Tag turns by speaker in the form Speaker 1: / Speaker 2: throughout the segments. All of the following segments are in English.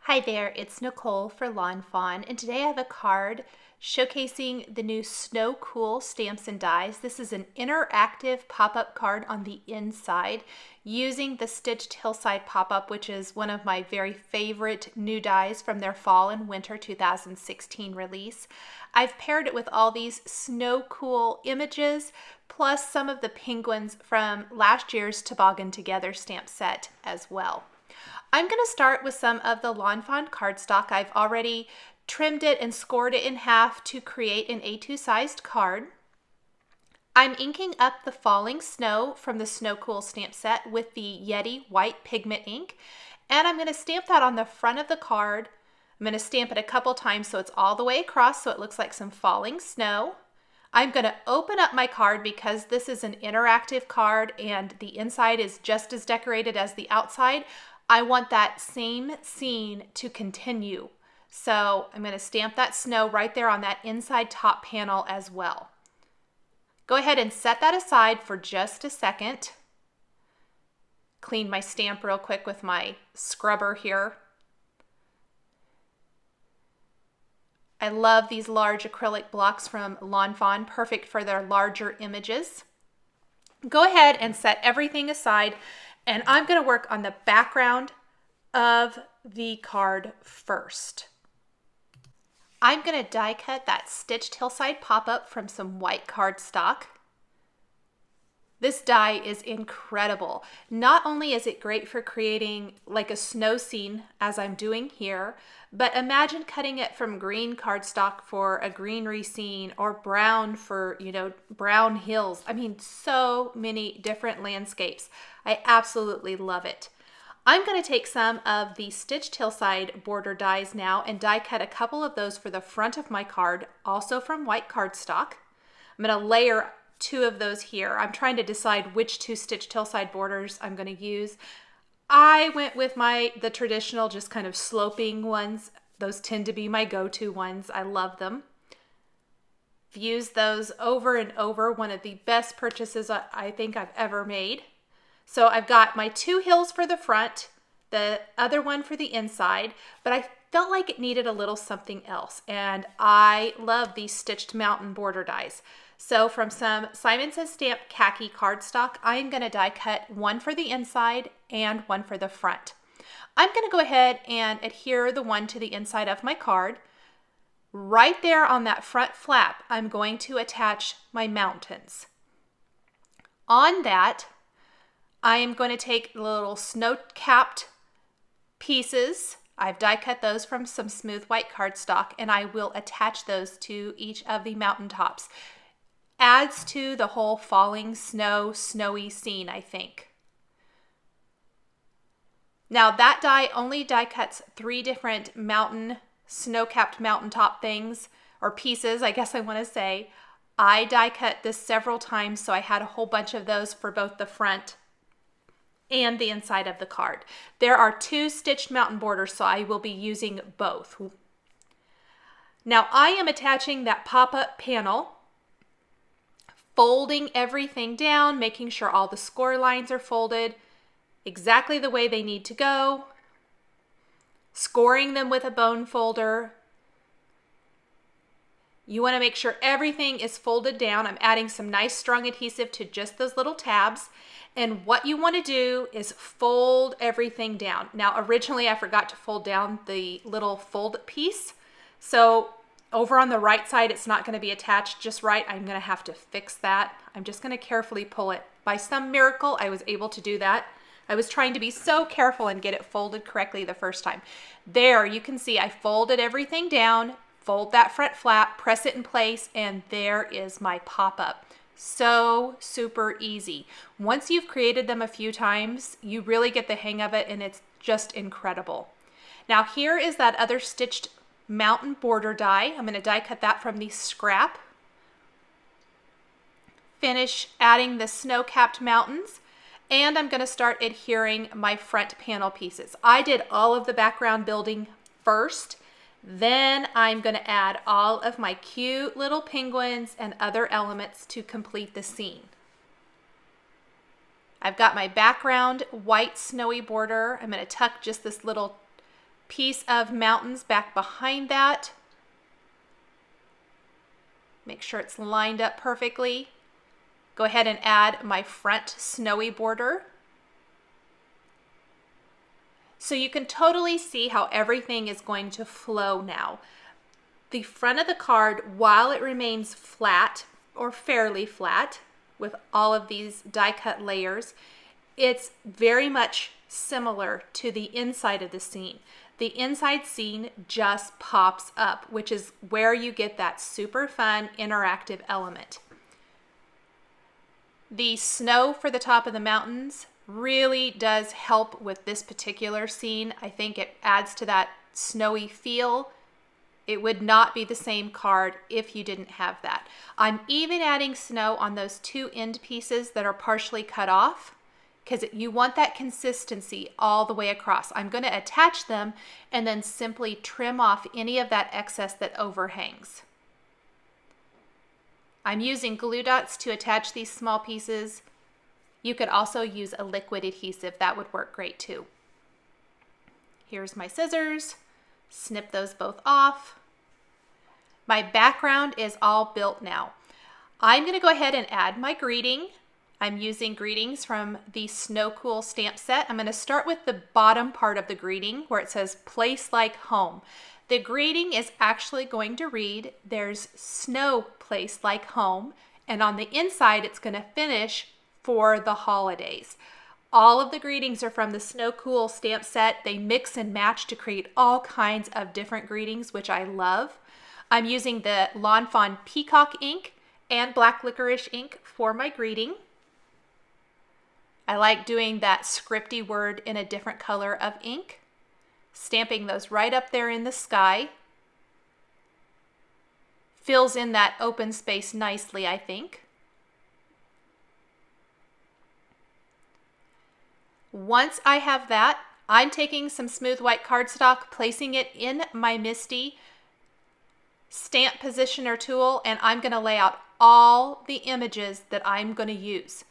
Speaker 1: Hi there, it's Nicole for Lawn Fawn, and today I have a card showcasing the new Snow Cool stamps and dies. This is an interactive pop-up card on the inside using the stitched Hillside pop-up, which is one of my very favorite new dies from their fall and winter 2016 release. I've paired it with all these Snow Cool images, plus some of the penguins from last year's Toboggan Together stamp set as well. I'm going to start with some of the Lawn Fawn cardstock. I've already trimmed it and scored it in half to create an A2 sized card. I'm inking up the falling snow from the Snow Cool stamp set with the Yeti white pigment ink, and I'm going to stamp that on the front of the card. I'm going to stamp it a couple times so it's all the way across so it looks like some falling snow. I'm going to open up my card because this is an interactive card and the inside is just as decorated as the outside. I want that same scene to continue. So I'm going to stamp that snow right there on that inside top panel as well. Go ahead and set that aside for just a second. Clean my stamp real quick with my scrubber here. I love these large acrylic blocks from Lawn Fawn, perfect for their larger images. Go ahead and set everything aside, and I'm going to work on the background of the card first. I'm going to die cut that stitched Hillside pop-up from some white cardstock. This die is incredible. Not only is it great for creating like a snow scene as I'm doing here, but imagine cutting it from green cardstock for a greenery scene or brown for, brown hills. I mean, so many different landscapes. I absolutely love it. I'm going to take some of the stitched Hillside Border dies now and die cut a couple of those for the front of my card, also from white cardstock. I'm going to layer two of those here. I'm trying to decide which two stitched Hillside Borders I'm going to use. I went with the traditional just kind of sloping ones. Those tend to be my go-to ones. I love them. I've used those over and over. One of the best purchases I think I've ever made. So I've got my two hills for the front, the other one for the inside, but I felt like it needed a little something else. And I love these stitched mountain border dies. So from some Simon Says Stamp khaki cardstock, I am going to die cut one for the inside and one for the front. I'm going to go ahead and adhere the one to the inside of my card. Right there on that front flap, I'm going to attach my mountains. On that, I am going to take the little snow-capped pieces. I've die cut those from some smooth white cardstock, and I will attach those to each of the mountaintops. Adds to the whole falling snow, snowy scene, I think. Now that die only die cuts 3 different mountain, snow-capped mountaintop things, or pieces, I guess I want to say. I die cut this several times, so I had a whole bunch of those for both the front and the inside of the card. There are 2 stitched mountain borders, so I will be using both. Now I am attaching that pop-up panel, folding everything down, making sure all the score lines are folded exactly the way they need to go, scoring them with a bone folder. You want to make sure everything is folded down. I'm adding some nice strong adhesive to just those little tabs. And what you want to do is fold everything down. Now, originally I forgot to fold down the little fold piece. So over on the right side, it's not going to be attached just right. I'm going to have to fix that. I'm just going to carefully pull it. By some miracle, I was able to do that. I was trying to be so careful and get it folded correctly the first time. There, you can see I folded everything down, fold that front flap, press it in place, and there is my pop-up. So super easy. Once you've created them a few times, you really get the hang of it, and it's just incredible. Now here is that other stitched mountain border die. I'm going to die cut that from the scrap. Finish adding the snow-capped mountains, and I'm going to start adhering my front panel pieces. I did all of the background building first. Then I'm going to add all of my cute little penguins and other elements to complete the scene. I've got my background white snowy border. I'm going to tuck just this little piece of mountains back behind that. Make sure it's lined up perfectly. Go ahead and add my front snowy border. So you can totally see how everything is going to flow now. The front of the card, while it remains flat or fairly flat with all of these die cut layers, it's very much similar to the inside of the scene. The inside scene just pops up, which is where you get that super fun interactive element. The snow for the top of the mountains really does help with this particular scene. I think it adds to that snowy feel. It would not be the same card if you didn't have that. I'm even adding snow on those two end pieces that are partially cut off because you want that consistency all the way across. I'm going to attach them and then simply trim off any of that excess that overhangs. I'm using glue dots to attach these small pieces. You could also use a liquid adhesive. That would work great too. Here's my scissors. Snip those both off. My background is all built now. I'm going to go ahead and add my greeting. I'm using greetings from the Snow Cool stamp set. I'm going to start with the bottom part of the greeting where it says place like home. The greeting is actually going to read, there's snow place like home, and on the inside it's going to finish for the holidays. All of the greetings are from the Snow Cool stamp set. They mix and match to create all kinds of different greetings, which I love. I'm using the Lawn Fawn Peacock ink and Black Licorice ink for my greeting. I like doing that scripty word in a different color of ink. Stamping those right up there in the sky. Fills in that open space nicely, I think. Once I have that, I'm taking some smooth white cardstock, placing it in my MISTI stamp positioner tool, and I'm going to lay out all the images that I'm going to use.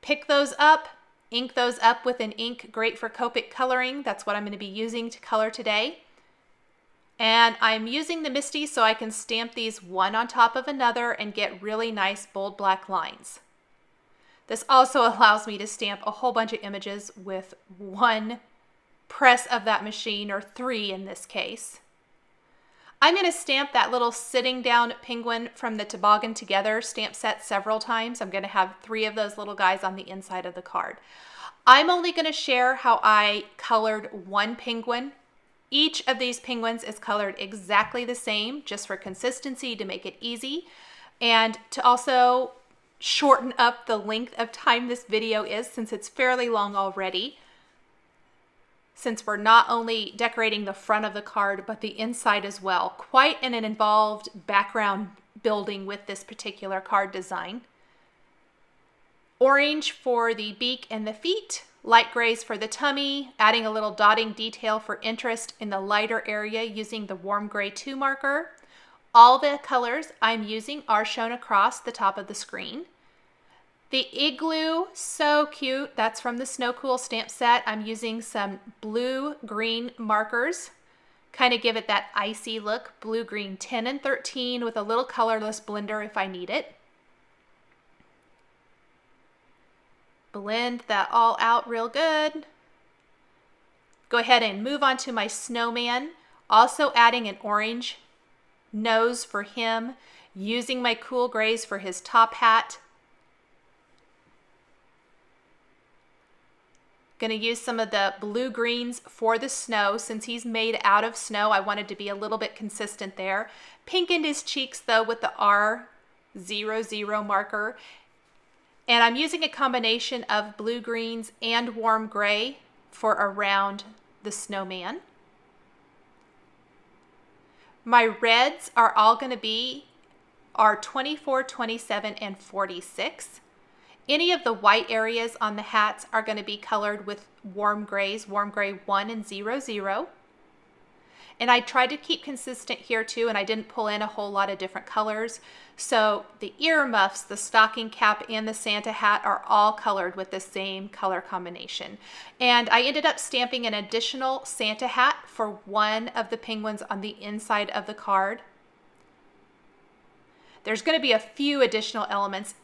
Speaker 1: Pick those up, ink those up with an ink great for Copic coloring. That's what I'm going to be using to color today. And I'm using the MISTI so I can stamp these one on top of another and get really nice bold black lines. This also allows me to stamp a whole bunch of images with one press of that machine, or 3 in this case. I'm going to stamp that little sitting down penguin from the Toboggan Together stamp set several times. I'm going to have 3 of those little guys on the inside of the card. I'm only going to share how I colored one penguin. Each of these penguins is colored exactly the same, just for consistency, to make it easy, and to also shorten up the length of time this video is, since it's fairly long already. Since we're not only decorating the front of the card, but the inside as well. Quite an involved background building with this particular card design. Orange for the beak and the feet, light grays for the tummy, adding a little dotting detail for interest in the lighter area using the warm gray 2 marker. All the colors I'm using are shown across the top of the screen. The Igloo, so cute. That's from the Snow Cool stamp set. I'm using some blue-green markers. Kind of give it that icy look. Blue-green 10 and 13 with a little colorless blender if I need it. Blend that all out real good. Go ahead and move on to my snowman. Also adding an orange nose for him. Using my cool grays for his top hat. Going to use some of the blue greens for the snow. Since he's made out of snow, I wanted to be a little bit consistent there. Pinkened his cheeks though with the R00 marker. And I'm using a combination of blue greens and warm gray for around the snowman. My reds are all going to be our 24, 27, and 46. Any of the white areas on the hats are going to be colored with warm grays, warm gray 1 and 00. And I tried to keep consistent here too, and I didn't pull in a whole lot of different colors. So the earmuffs, the stocking cap, and the Santa hat are all colored with the same color combination. And I ended up stamping an additional Santa hat for one of the penguins on the inside of the card. There's going to be a few additional elements.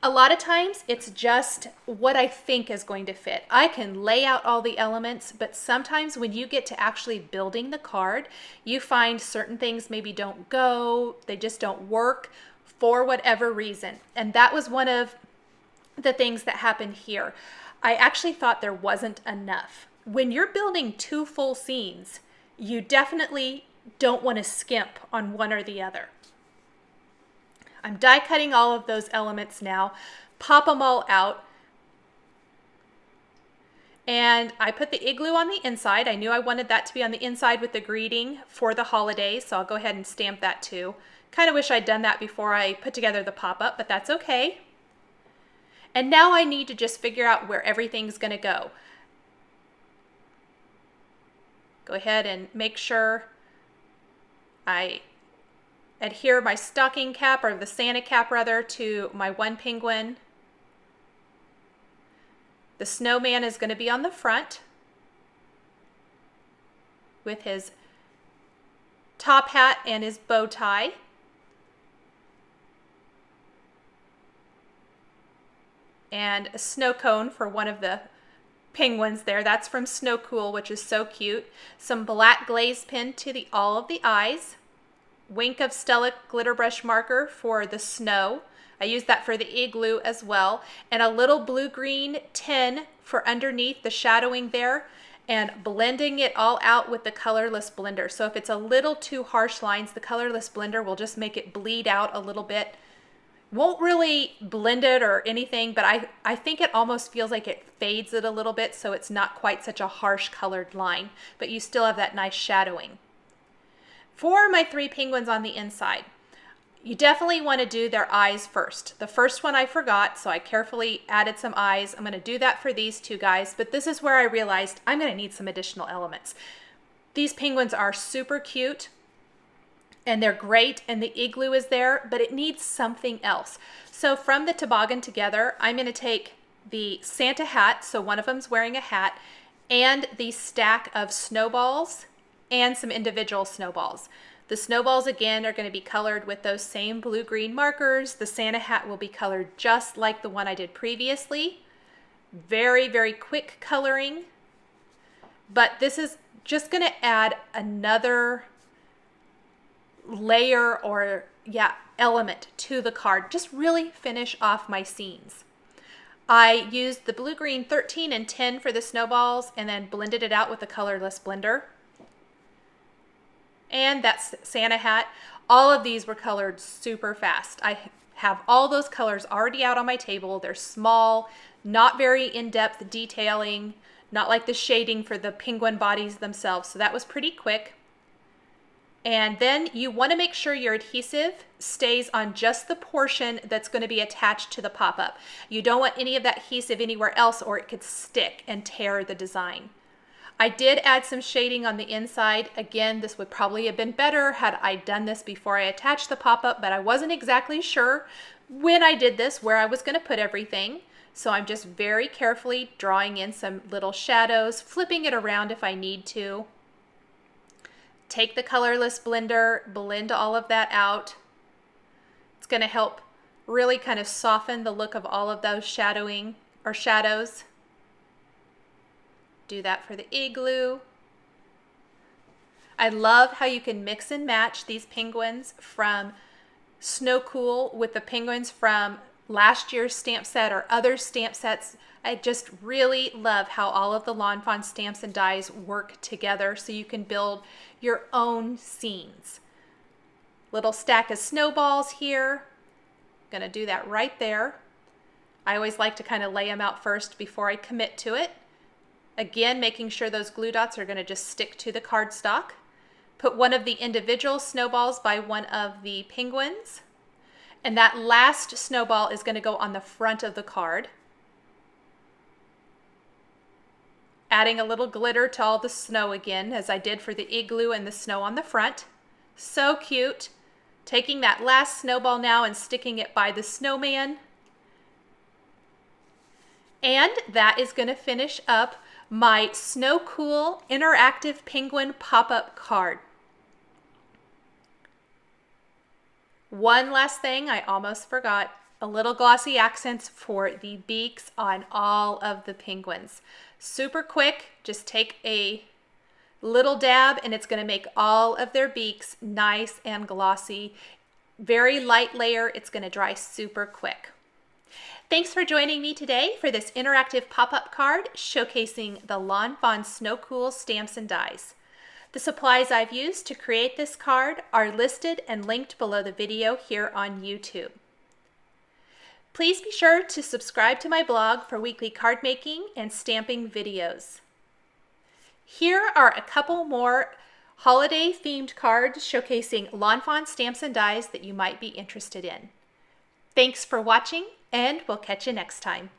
Speaker 1: A lot of times it's just what I think is going to fit. I can lay out all the elements, but sometimes when you get to actually building the card, you find certain things maybe don't go, they just don't work for whatever reason. And that was one of the things that happened here. I actually thought there wasn't enough. When you're building 2 full scenes, you definitely don't want to skimp on one or the other. I'm die cutting all of those elements now, pop them all out, and I put the igloo on the inside. I knew I wanted that to be on the inside with the greeting for the holidays, so I'll go ahead and stamp that too. Kind of wish I'd done that before I put together the pop-up, but that's okay. And now I need to just figure out where everything's going to go. Go ahead and make sure I adhere my stocking cap, or the Santa cap rather, to my one penguin. The snowman is going to be on the front with his top hat and his bow tie. And a snow cone for one of the penguins there. That's from Snow Cool, which is so cute. Some black glaze pen to all of the eyes. Wink of Stella glitter brush marker for the snow. I used that for the igloo as well. And a little blue-green tin for underneath the shadowing there, and blending it all out with the colorless blender. So if it's a little too harsh lines, the colorless blender will just make it bleed out a little bit. Won't really blend it or anything, but I think it almost feels like it fades it a little bit, so it's not quite such a harsh colored line, but you still have that nice shadowing. For my 3 penguins on the inside, you definitely want to do their eyes first. The first one I forgot, so I carefully added some eyes. I'm going to do that for these 2 guys, but this is where I realized I'm going to need some additional elements. These penguins are super cute, and they're great, and the igloo is there, but it needs something else. So from the toboggan together, I'm going to take the Santa hat, so one of them's wearing a hat, and the stack of snowballs, and some individual snowballs. The snowballs again are going to be colored with those same blue-green markers. The Santa hat will be colored just like the one I did previously. Very, very quick coloring, but this is just going to add another layer or element to the card. Just really finish off my scenes. I used the blue-green 13 and 10 for the snowballs, and then blended it out with the colorless blender. And that's Santa hat. All of these were colored super fast. I have all those colors already out on my table. They're small, not very in-depth detailing, not like the shading for the penguin bodies themselves. So that was pretty quick. And then you want to make sure your adhesive stays on just the portion that's going to be attached to the pop-up. You don't want any of that adhesive anywhere else, or it could stick and tear the design. I did add some shading on the inside. Again, this would probably have been better had I done this before I attached the pop-up, but I wasn't exactly sure when I did this where I was going to put everything. So I'm just very carefully drawing in some little shadows, flipping it around if I need to. Take the colorless blender, blend all of that out. It's going to help really kind of soften the look of all of those shadowing or shadows. Do that for the igloo. I love how you can mix and match these penguins from Snow Cool with the penguins from last year's stamp set or other stamp sets. I just really love how all of the Lawn Fawn stamps and dies work together so you can build your own scenes. Little stack of snowballs here. Gonna do that right there. I always like to kind of lay them out first before I commit to it. Again, making sure those glue dots are going to just stick to the cardstock. Put one of the individual snowballs by one of the penguins. And that last snowball is going to go on the front of the card. adding a little glitter to all the snow again, as I did for the igloo and the snow on the front. So cute. Taking that last snowball now and sticking it by the snowman. And that is going to finish up my Snow Cool Interactive Penguin pop-up card. One last thing I almost forgot, a little glossy accents for the beaks on all of the penguins. Super quick, just take a little dab and it's going to make all of their beaks nice and glossy. Very light layer, it's going to dry super quick. Thanks for joining me today for this interactive pop-up card showcasing the Lawn Fawn Snow Cool stamps and dies. The supplies I've used to create this card are listed and linked below the video here on YouTube. Please be sure to subscribe to my blog for weekly card making and stamping videos. Here are a couple more holiday themed cards showcasing Lawn Fawn stamps and dies that you might be interested in. Thanks for watching, and we'll catch you next time.